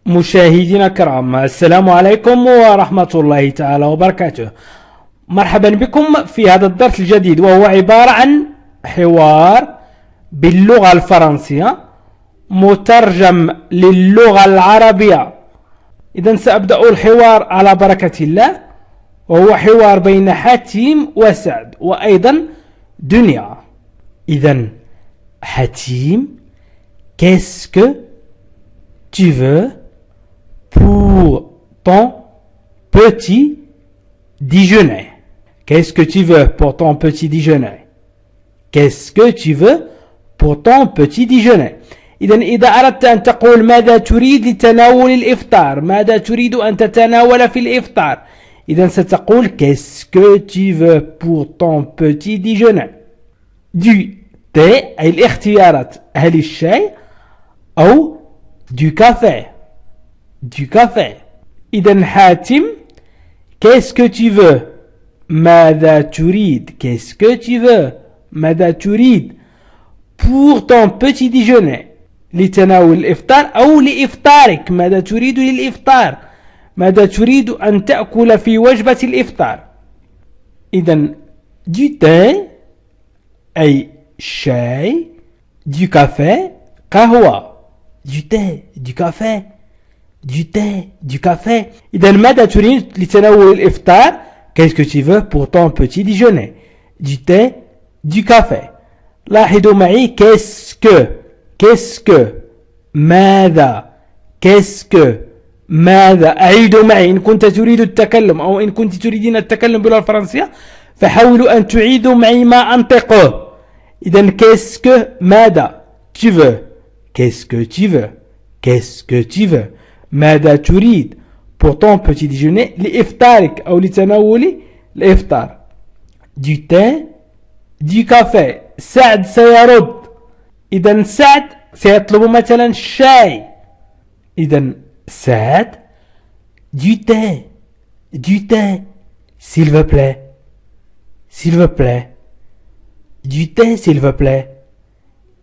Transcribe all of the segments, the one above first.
مشاهدينا الكرام، السلام عليكم ورحمة الله تعالى وبركاته. مرحبا بكم في هذا الدرس الجديد، وهو عبارة عن حوار باللغة الفرنسية مترجم للغة العربية. إذن سأبدأ الحوار على بركة الله، وهو حوار بين حتيم وسعد وأيضا دنيا. إذن حتيم: qu'est-ce que tu veux pour ton petit déjeuner? Qu'est-ce que tu veux pour ton petit déjeuner? Qu'est-ce que tu veux pour ton petit déjeuner؟ إذا أردت أن تقول ماذا تريد لتناول الإفطار، ماذا تريد أن تتناول في الإفطار، إذا ستقول qu'est-ce que tu veux pour ton petit déjeuner. du thé أي الاختيارات، هل الشاي أو du café. du café. إذن حاتم: qu'est-ce que tu veux؟ ماذا تريد؟ qu'est-ce que tu veux؟ ماذا تريد؟ pour ton petit déjeuner، لتناول الإفطار أو لإفطارك، ماذا تريد للإفطار؟ ماذا تريد أن تأكل في وجبة الإفطار؟ إذن du thé أي شاي، du café قهوة، du thé du café du thé du café. إذا ماذا تريد لتناول الإفطار؟ qu'est-ce que tu veux pour ton petit déjeuner؟ du thé du café. لاحظوا معي qu'est-ce que ماذا، qu'est-ce que ماذا. أعيدوا معي، إن كنت تريد التكلم أو إن كنت تريدين التكلم باللغة الفرنسية فحاولوا أن تعيدوا معي ما أنطقه. إذا qu'est-ce que ماذا، tu veux، qu'est-ce que tu veux، qu'est-ce que tu veux، ماذا تريد pour ton petit déjeuner، لإفطارك أو لتناول الإفطار. du thé du café. سعد سيرد، إذا سعد سيطلب مثلا شاي، إذا سعد du thé s'il vous plaît، s'il vous plaît، du thé s'il vous plaît.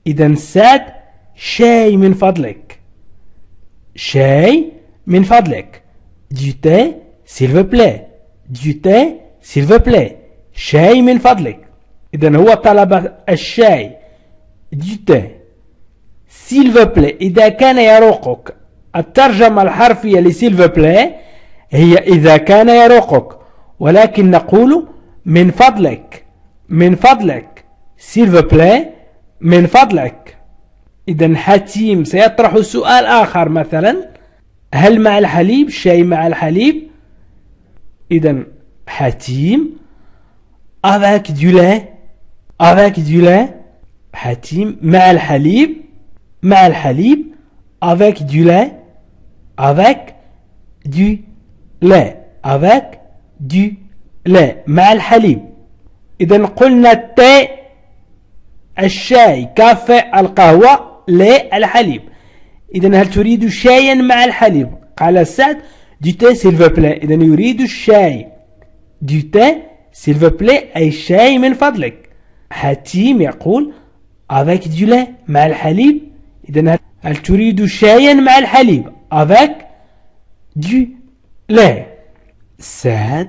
إذا سعد شاي من فضلك، شاي من فضلك، du thé s'il vous plaît، du thé s'il vous plaît، شاي من فضلك. إذن هو طلب الشاي du thé s'il vous plaît. إذا كان يروقك، الترجمة الحرفية ل s'il vous plaît هي إذا كان يروقك، ولكن نقول من فضلك، من فضلك، s'il vous plaît، من فضلك. إذن حتيم سيطرح سؤال آخر، مثلا هل مع الحليب؟ شاي مع الحليب. إذن حتيم avec du lait، avec du lait. حتيم مع الحليب، مع الحليب، avec du lait، avec du lait، avec du lait، مع الحليب. إذن قلنا التي الشاي، كافي القهوة، لي الحليب. إذن هل تريد شايا مع الحليب؟ قال سعد du thé s'il vous plaît. إذن يريد الشاي، du thé s'il vous plaît أي شاي من فضلك. حتيم يقول avec du lait مع الحليب. إذن هل تريد شايا مع الحليب؟ avec du lait. سعد: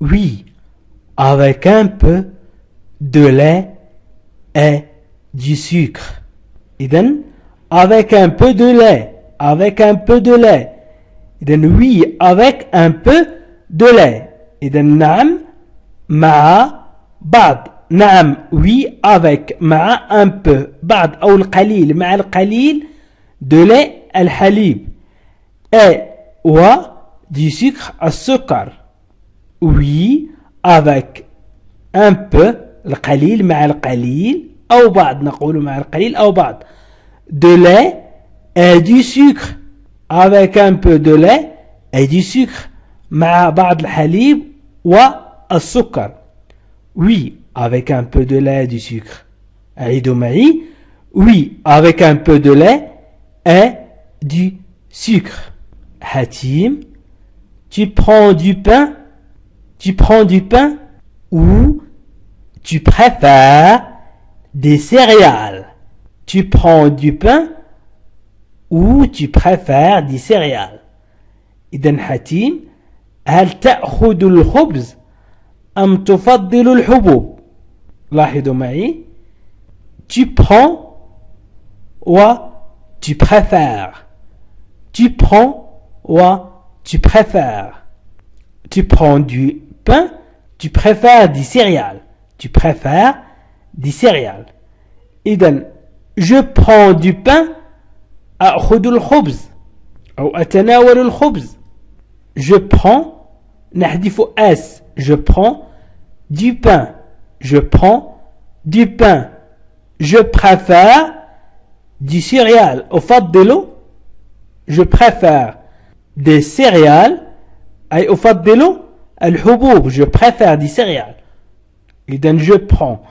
oui avec un peu de lait et du sucre. إذن avec un peu de lait، avec un peu de lait. إذن oui avec un peu de lait. إذن نعم مع بعض، نعم oui avec مع un peu بعض أو القليل، مع القليل de lait الحليب، et و du sucre السكر. oui avec un peu القليل مع القليل أو بعض، نقول مع القليل أو بعض، de lait et du sucre، avec un peu de lait et du sucre، مع بعض الحليب والسكر. oui avec un peu de lait et du sucre. أعيدوا معي: oui avec un peu de lait et du sucre. حتيم: tu prends du pain، tu prends du pain ou tu préfères des céréales. Tu prends du pain ou tu préfères des céréales. إذن حتيم هل تأخذ الخبز أم تفضل الحبوب؟ لاحظوا معي tu prends ou tu préfères. Tu prends ou tu préfères. Tu prends du pain, tu préfères des céréales. Tu préfères des céréales. إذن je prends du pain أخذ الخبز أو أتناول الخبز. Je prends نحذف S. Je prends du pain. Je prends du pain. Je préfère du céréales. أفضل je préfère des céréales أي أفضل الحبوب. Je préfère des céréales. إذن je prends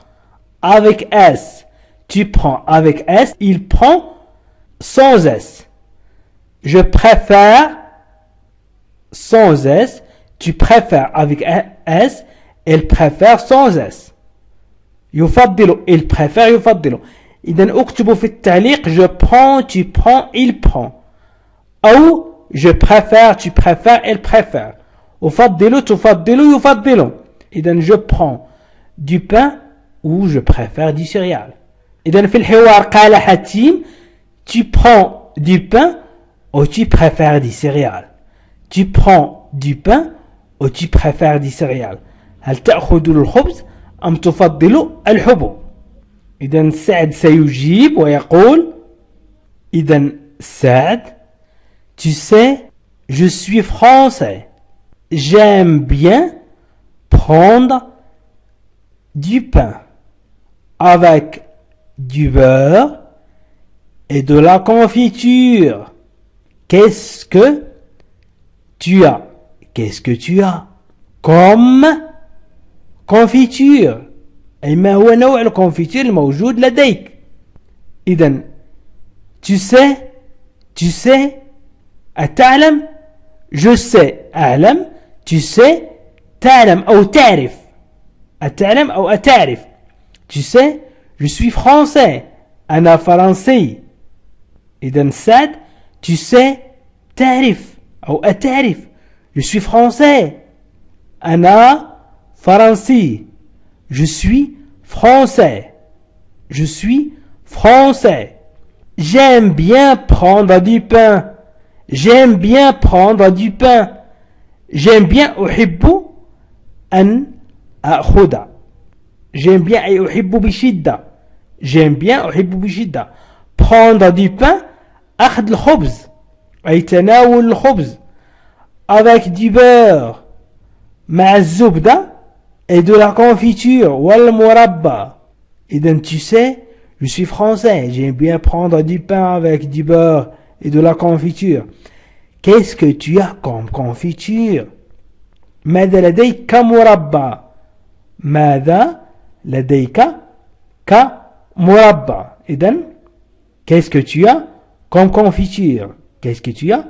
avec S. Tu prends avec S. Il prend sans S. Je préfère sans S. Tu préfères avec S. Il préfère sans S. يفضل il préfère يفضل. إذن اكتبوا في التعليق je prends, tu prends, il prend. أو je préfère, tu préfères, il préfère. أفضل تفضل يفضل. إذن je prends du pain ou je préfère du céréal. إذن في الحوار قال حتيم tu prends du pain ou tu préfères du céréal. Tu prends du pain ou tu préfères du céréal. هل تأخذ الخبز أم تفضل الحبوب؟ إذن سعد سيجيب ويقول إذن سعد tu sais je suis français. J'aime bien prendre du pain avec du beurre et de la confiture. Qu'est-ce que tu as? Qu'est-ce que tu as comme confiture؟ أي ما هو نوع الكونفيتير الموجود لديك؟ إذن tu sais أتعلم؟ je sais أعلم. tu sais تعلم أو تعرف. أتعلم أو أتعرف. tu sais je suis français. أنا فرنسي. إذن سعد tu sais تعرف أو أتعرف. je suis français. أنا فرنسي. je suis français. je suis français. J'aime bien prendre du pain. J'aime bien prendre du pain. J'aime bien أحب أن أخذ. J'aime bien أي أحب بشدة. J'aime bien أحب بشدة. Prendre du pain أخذ الخبز أي تناول الخبز avec du beurre مع الزبدة et de la confiture والمربى. إذن tu sais je suis français. J'aime bien prendre du pain avec du beurre et de la confiture. Qu'est-ce que tu as comme confiture? ماذا لديك كمربى؟ ماذا لديك كمربى؟ إذن qu'est-ce que tu as comme confiture? Qu'est-ce que tu as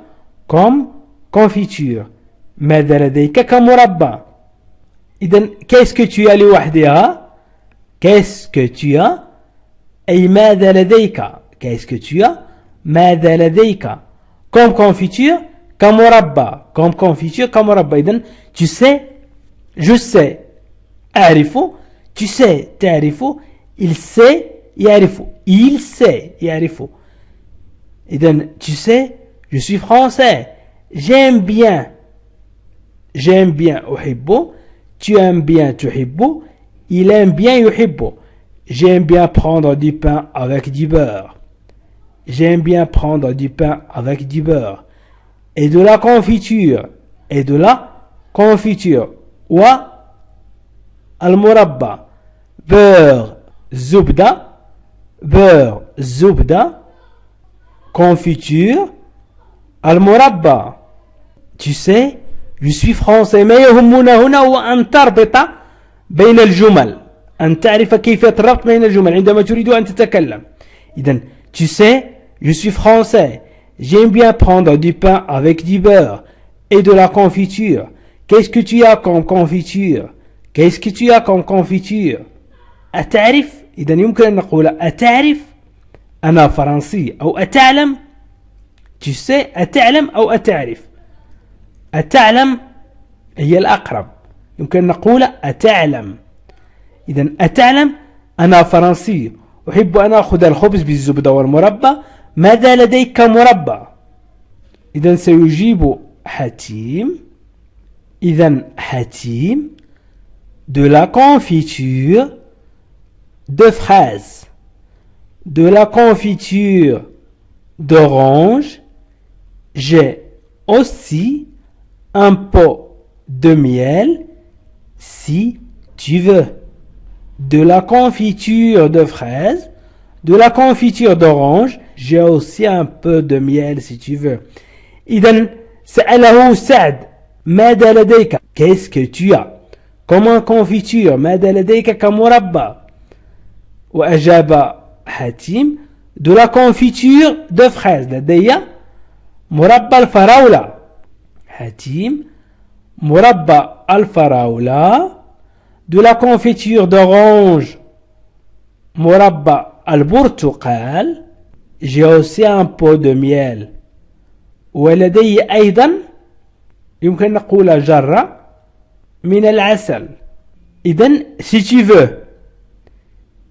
comme confiture? ماذا لديك كمربى؟ إذن qu'est-ce que tu as لوحدها؟ qu'est-ce que tu as أي ماذا لديك؟ qu'est-ce que tu as ماذا لديك comme confiture كمربى comme confiture كمربى. إذن tu sais je sais أعرف. tu sais تعرف. il sait يعرف. il sait يعرف. إذن tu sais je suis français. j'aime bien أحب. tu aimes bien تحب. il aime bien يحب. J'aime bien prendre du pain avec du beurre. J'aime bien prendre du pain avec du beurre. Et de la confiture. Et de la confiture. Ou المربى. Beurre, زبدة. Beurre, زبدة. Confiture. المربى. Tu sais, je suis français. ما يهمنا هنا هو أن تربط بين الجمل. أن تعرف كيفية الربط بين الجمل عندما تريد أن تتكلم. إذن tu sais je suis français. J'aime bien prendre du pain avec du beurre et de la confiture. Qu'est-ce que tu as comme confiture? Qu'est-ce que tu as comme confiture? أتعرف؟ إذن يمكن أن نقول أتعرف أنا فرنسي أو أتعلم tu sais أتعلم أو أتعرف أتعلم هي الأقرب يمكن نقول أتعلم إذا أتعلم أنا فرنسي أحب أن أخذ الخبز بالزبدة والمربى ماذا لديك مربى إذا سيجيب حتيم إذا حتيم de la confiture de fraises de la confiture d'orange j'ai aussi un pot de miel si tu veux de la confiture de fraises de la confiture d'orange j'ai aussi un peu de miel si tu veux إذن سأله سعد ماذا لديك qu'est-ce que tu as comme un confiture ماذا لديك كمربى وأجاب حاتم de la confiture de fraises لدي مربى الفراولة حاتم مربى الفراولة de la confiture d'orange مربى البرتقال j'ai aussi un pot de miel ولدي أيضا يمكن نقول جرة من العسل إذن si tu veux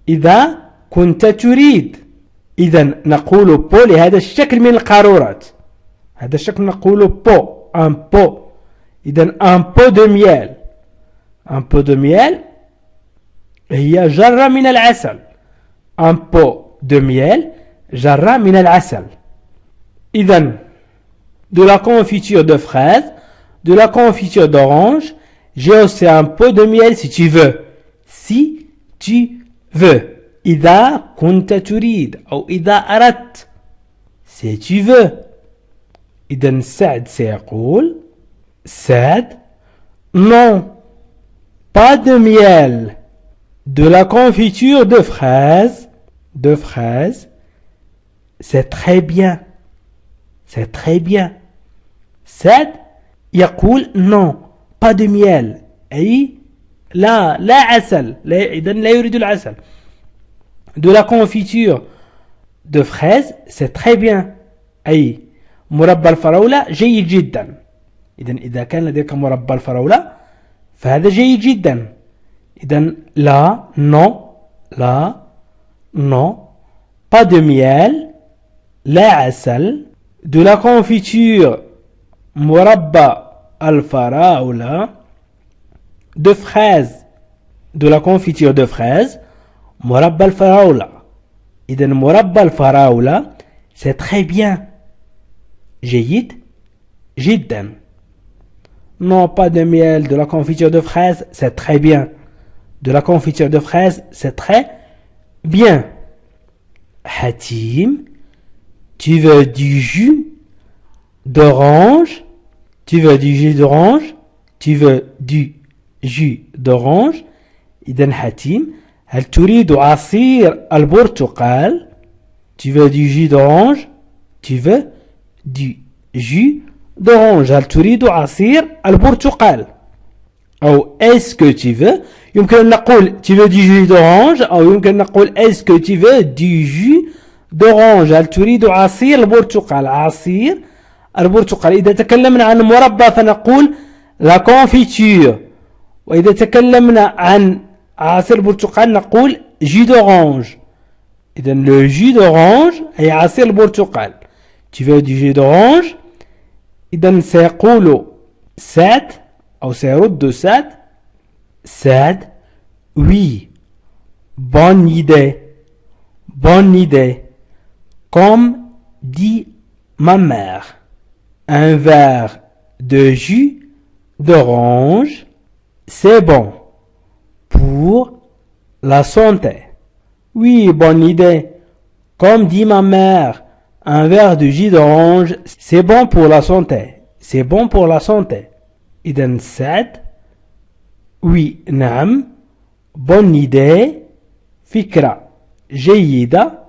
إذا كنت تريد إذن نقول بو لهذا الشكل من القارورات هذا الشكل نقول بو un pot إذن un pot de miel un pot de miel هي جرة من العسل un pot de miel جرة من العسل إذن de la confiture de fraises, de la confiture d'orange, j'ai aussi un pot de miel si tu veux. Si tu veux. إذا كنت تريد أو إذا أردت. Si tu veux. إذن سعد سيقول سعد non, pas de miel. De la confiture de fraises, c'est très bien. C'est très bien. سعد يقول non pas de miel أي لا عسل إذن لا يريد العسل de la confiture de fraises c'est très bien أي مربى الفراولة جيد جدا إذن إذا كان لديك مربى الفراولة فهذا جيد جدا إذن لا non pas de miel لا عسل de la confiture مربى الفراولة de fraises de la confiture de fraises مربى الفراولة إذن مربى الفراولة c'est très bien جيد جدا non pas de miel de la confiture de fraises c'est très bien de la confiture de fraises c'est très bien حتيم tu veux du jus d'orange tu veux du jus d'orange tu veux du jus d'orange إذن حتيم هل تريد عصير البرتقال tu veux du jus d'orange tu veux du jus d'orange هل تريد عصير البرتقال أو est-ce que tu veux يمكن أن نقول tu veux du jus d'orange أو يمكن أن نقول est-ce que tu veux du jus d'orange هل تريد عصير البرتقال عصير البرتقال إذا تكلمنا عن مربى فنقول la confiture وإذا تكلمنا عن عصير البرتقال نقول jus d'orange إذن le jus d'orange أي عصير البرتقال tu veux du jus d'orange إذن سيقول سعد أو سيرد سعد oui bonne idée comme dit ma mère un verre de jus d'orange c'est bon pour la santé oui bonne idée comme dit ma mère un verre de jus d'orange c'est bon pour la santé c'est bon pour la santé إذن سعد oui نعم bonne idée فكرة جيدة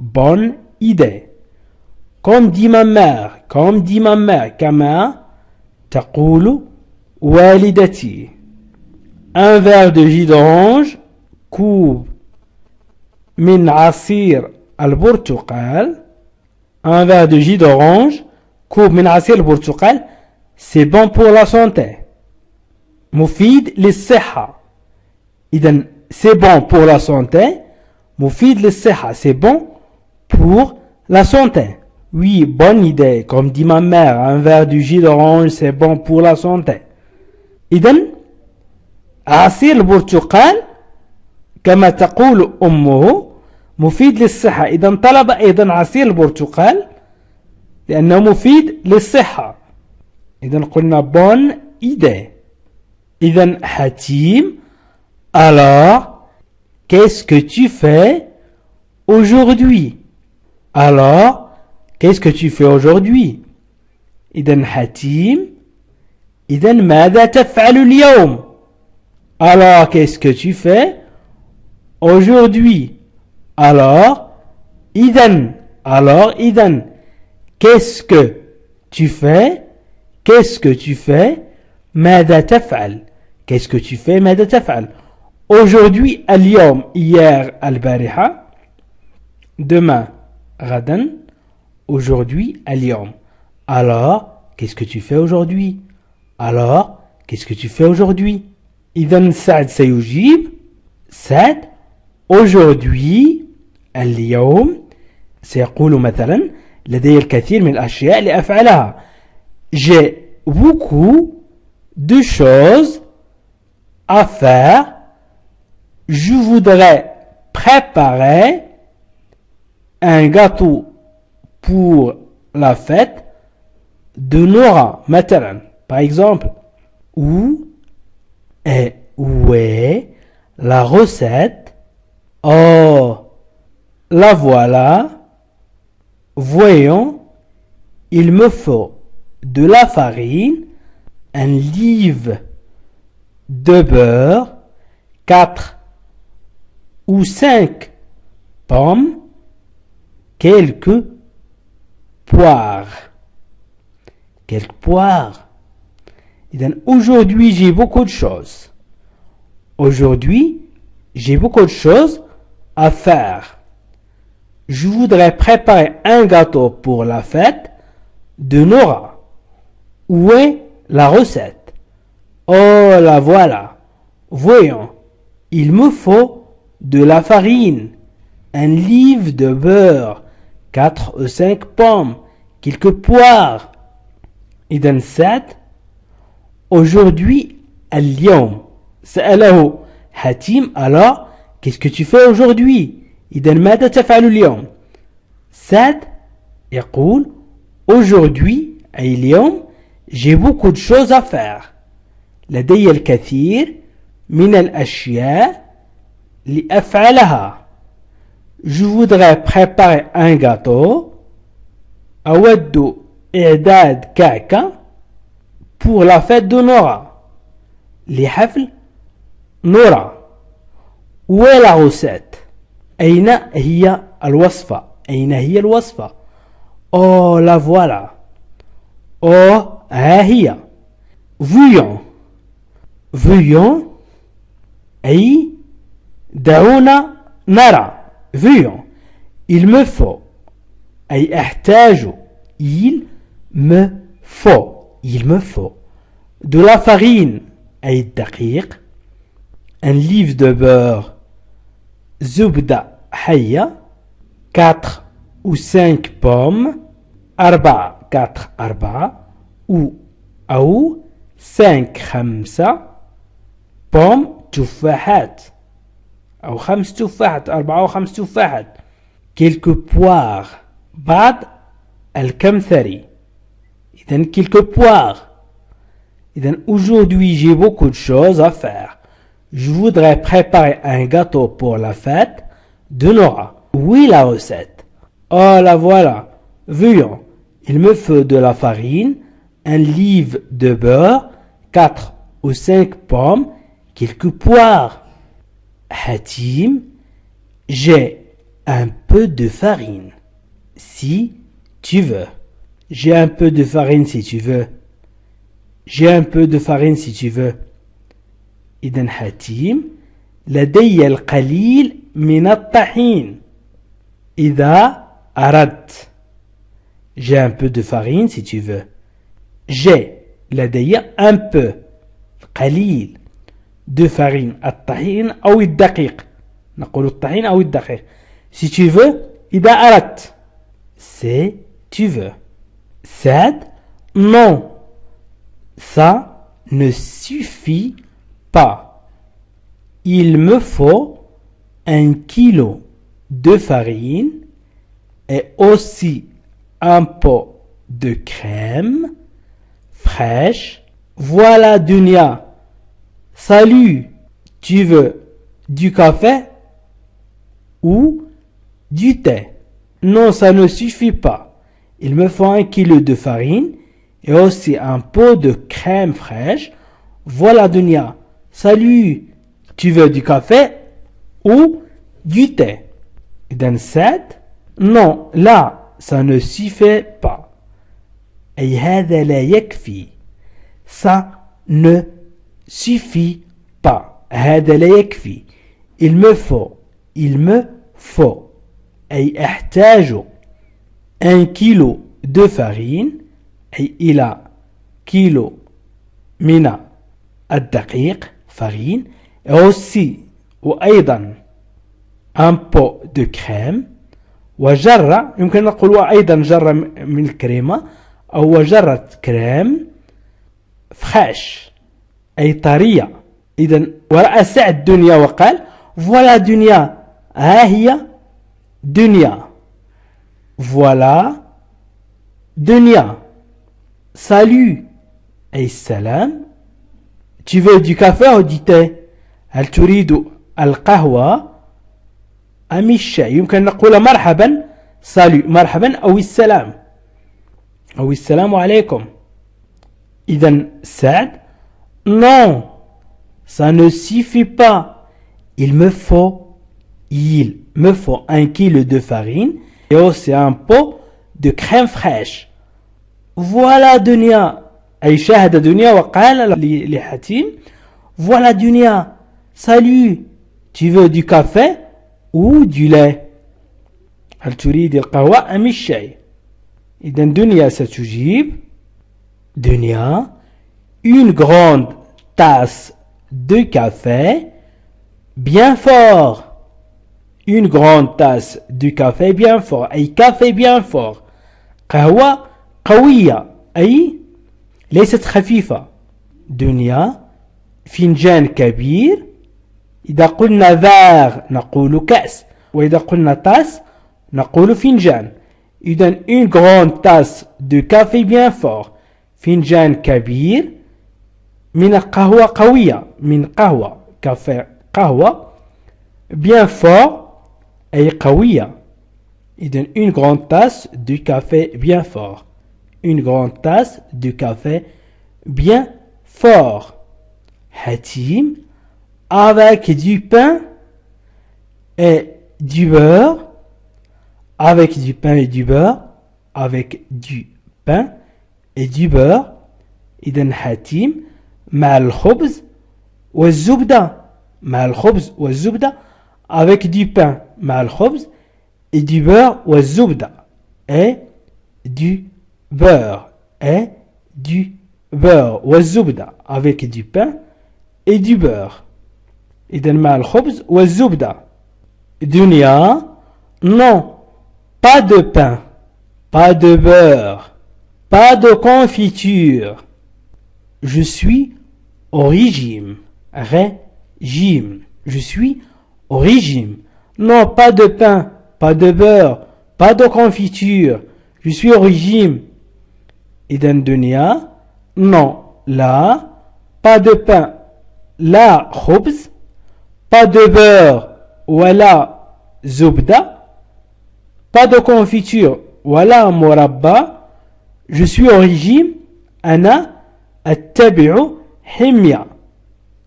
bonne idée comme dit ma mère كما تقول والدتي un verre de jus d'orange كوب من عصير البرتقال un verre de jus d'orange كوب من عصير البرتقال c'est bon pour la santé. مفيد للصحة. إذن c'est bon pour la santé. مفيد للصحة. C'est bon pour la santé. Oui, bonne idée. Comme dit ma mère, un verre de jus d'orange, c'est bon pour la santé. إذن عصير البرتقال كما تقول أمه مفيد للصحة. إذن طلب أيضا عصير البرتقال لأنه مفيد للصحة. إذن قلنا bonne idée. إذن حتيم alors qu'est-ce que tu fais aujourd'hui? Alors qu'est-ce que tu fais aujourd'hui? إذن حتيم إذن ماذا تفعل اليوم? Alors qu'est-ce que tu fais aujourd'hui? Alors إذن qu'est-ce que tu fais? Qu'est-ce que tu fais? ماذا تفعل? Qu'est-ce que tu fais? ماذا تفعل? Aujourd'hui, اليوم, hier, البارحة. Demain, غدا. Aujourd'hui, اليوم. Alors, qu'est-ce que tu fais aujourd'hui? Alors, qu'est-ce que tu fais aujourd'hui? إذن سعد سيجيب. سعد aujourd'hui, اليوم. سيقول مثلا لدي الكثير من الأشياء لأفعلها. J'ai beaucoup de choses à faire. Je voudrais préparer un gâteau pour la fête de Nora. مثلا, par exemple, où est la recette? Oh, la voilà. Voyons, il me faut de la farine, un livre de beurre, 4 ou 5 pommes, quelques poires. Quelques poires. Aujourd'hui, j'ai beaucoup de choses. Aujourd'hui, j'ai beaucoup de choses à faire. Je voudrais préparer un gâteau pour la fête de Nora. Où est la recette? Oh, la voilà. Voyons, il me faut de la farine, un livre de beurre, 4 ou 5 pommes, quelques poires. إذن سعد aujourd'hui, اليوم. سأله حتيم alors, qu'est-ce que tu fais aujourd'hui? إذن ماذا تفعل اليوم؟ سعد يقول aujourd'hui, أي اليوم, j'ai beaucoup de choses à faire. لدي الكثير من الأشياء لأفعلها. Je voudrais préparer un gâteau. أود إعداد كعكة pour la fête de Nora. لحفل نورا. Où est la recette? أين هي الوصفة? أين هي الوصفة؟ Oh, la voilà. Oh, ها هي. Voyons. Voyons. أي دعونا نرى. Voyons. Il me faut. أي أحتاج. Il me faut. Il me faut. De la farine. أي الدقيق. Un livre de beurre. زبدة حية. 4 ou 5 pommes. 4 أو 5 pommes تفاحات أو 5 تفاحات 4 أو 5 تفاحات. quelques poires بعض الكمثري. إذن quelques poires. إذن aujourd'hui j'ai beaucoup de choses à faire. Je voudrais préparer un gâteau pour la fête de Nora. Où est la recette? Oh, la voilà. Voyons. Il me faut de la farine, un livre de beurre, 4 ou 5 pommes, quelques poires. Hatim, j'ai un peu de farine, si tu veux. J'ai un peu de farine si tu veux. J'ai un peu de farine si tu veux. إذن حتيم لدي القليل من الطحين إذا أردت. J'ai un peu de farine si tu veux. J'ai لدي un peu قليل de farine الطحين أو الدقيق. نقول الطحين أو الدقيق. Si tu veux إذا أردت. Si tu veux. Sad. Non. Ça ne suffit pas. Il me faut 1 kilo de farine et aussi un pot de crème fraîche. Voilà Dunia. Salut. Tu veux du café ou du thé? Non, ça ne suffit pas. Il me faut 1 kilo de farine et aussi un pot de crème fraîche. Voilà Dunia. Salut. Tu veux du café ou du thé? إذن ساد. Non, là, ça ne suffit pas. أي هذا لا يكفي. Ça ne suffit pas. هذا لا يكفي. Il me faut. أي أحتاج 1 كيلو de farine. أي إلى كيلو من الدقيق farine. Et aussi وأيضا un pot de crème. وجرة يمكن نقول أيضا جرة من الكريمة أو وجرة كريم فريش أي طرية. إذن ورأى سعد دنيا وقال فوالا دنيا. ها هي دنيا. فوالا دنيا. salut أي السلام. tu veux du café ou du thé? هل تريد القهوة أم الشاي؟ يمكن نقول مرحبا salut مرحبا أو السلام أو السلام عليكم. إذن سعد. non, ça ne suffit pas. Il me faut 1 kilo de farine et aussi un pot de crème fraîche. voilà دنيا. أي شاهد دنيا وقال لحتيم voilà دنيا. salut. tu veux du café ou du lait؟ هل تريد القهوة أم الشاي؟ إذن دنيا ستجيب دنيا une grande tasse de café bien fort. une grande tasse de café bien fort أي café bien fort. قهوة قوية أي ليست خفيفة. دنيا فنجان كبير. إذا قلنا فار نقول كأس وإذا قلنا تاس نقول فنجان. إذن une grande tasse de café bien fort. فنجان كبير من القهوة قوية. من قهوة كافي قهوة bien fort أي قوية. إذن une grande tasse de café bien fort. une grande tasse de café bien fort. Hatim avec du pain et du beurre. avec du pain et du beurre. avec du pain et du beurre. إذن حاتم مع الخبز والزبدة. مع الخبز والزبدة avec du pain مع الخبز et du beurre والزبدة et du beurre et du beurre والزبدة avec du pain et du beurre. إذن مع الخبز والزبدة. دنيا. non, pas de pain, pas de beurre, pas de confiture. je suis au régime. régime. je suis au régime. non, pas de pain, pas de beurre, pas de confiture. je suis au régime. إذن دنيا. non, là, pas de pain, là خبز, pas de beurre ولا زبدة, pas de confiture ولا مربى. je suis au régime. أنا أتبع حمية.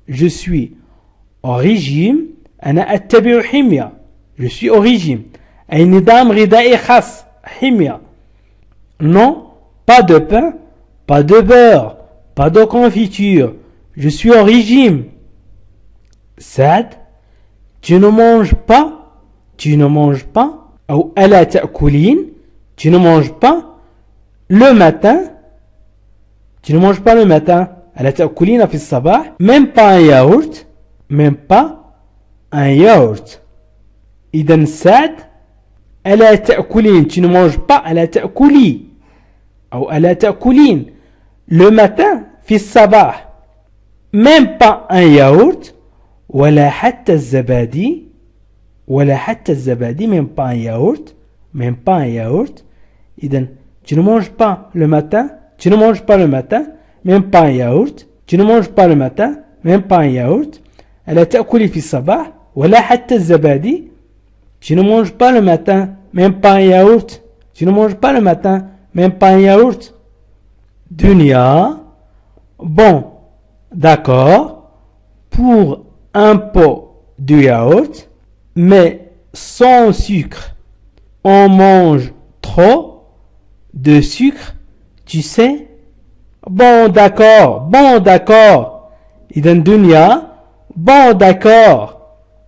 je suis au régime. أنا أتبع حمية. je suis au régime أي نظام غذائي خاص. حمية. non, pas de pain, pas de beurre, pas de confiture. je suis au régime. سعد. tu ne manges pas. tu ne manges pas. أو ألا تأكلين. tu ne manges pas. le matin, tu ne manges pas le matin. ألا تأكلين في الصباح. Même pas un yaourt. Même pas un yaourt. إذن سعد ألا تأكلين. Tu ne manges pas. ألا تأكلي أو ألا تأكلين le matin في الصباح. Même pas un yaourt. ولا حتى الزبادي. ولا حتى الزبادي. Même pas un yaourt. Même pas un yaourt. إذن tu ne manges pas le matin. Tu ne manges pas le matin. Même pas un yaourt. Tu ne manges pas le matin. Même pas un yaourt. ألا تأكلي في الصباح ولا حتى الزبادي. Tu ne manges pas le matin. Même pas un yaourt. Tu ne manges pas le matin. Même pas un yaourt. Dunia. Bon. D'accord. Pour un pot de yaourt. Mais sans sucre. On mange trop de sucre. Tu sais. Bon d'accord. Bon d'accord. إذن دنيا. Bon d'accord.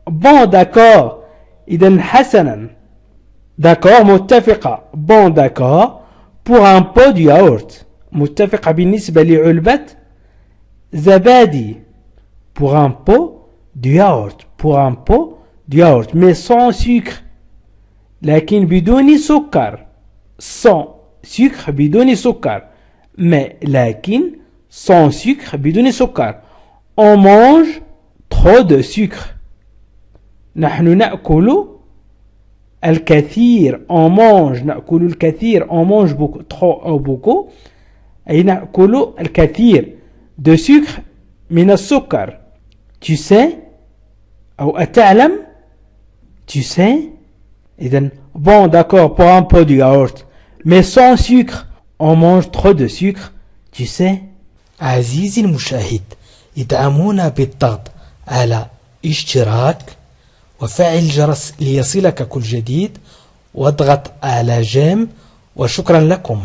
Bon d'accord. إذن حسنا. D'accord. متفقة. Bon d'accord. Pour un pot de yaourt. متفقة بالنسبة لعلبة زبادي. Pour un pot de yaourt. Pour un pot de yaourt. Mais sans sucre. لكن بدون سكر. Sans sucre بدون سكر. Mais لكن sans sucre بدون سكر. On mange trop de sucre. نحن نأكل الكثير. On mange. نأكل الكثير. On mange beaucoup. Trop ou beaucoup. أي نأكل الكثير de sucre من السكر. Tu sais أو أتعلم. Tu sais. إذن bon d'accord pour un pot de yaourt. Mais sans sucre. On mange trop de sucre. Tu sais. عزيزي المشاهد، ادعمونا بالضغط على اشتراك وفعل الجرس ليصلك كل جديد، واضغط على جيم، وشكرا لكم.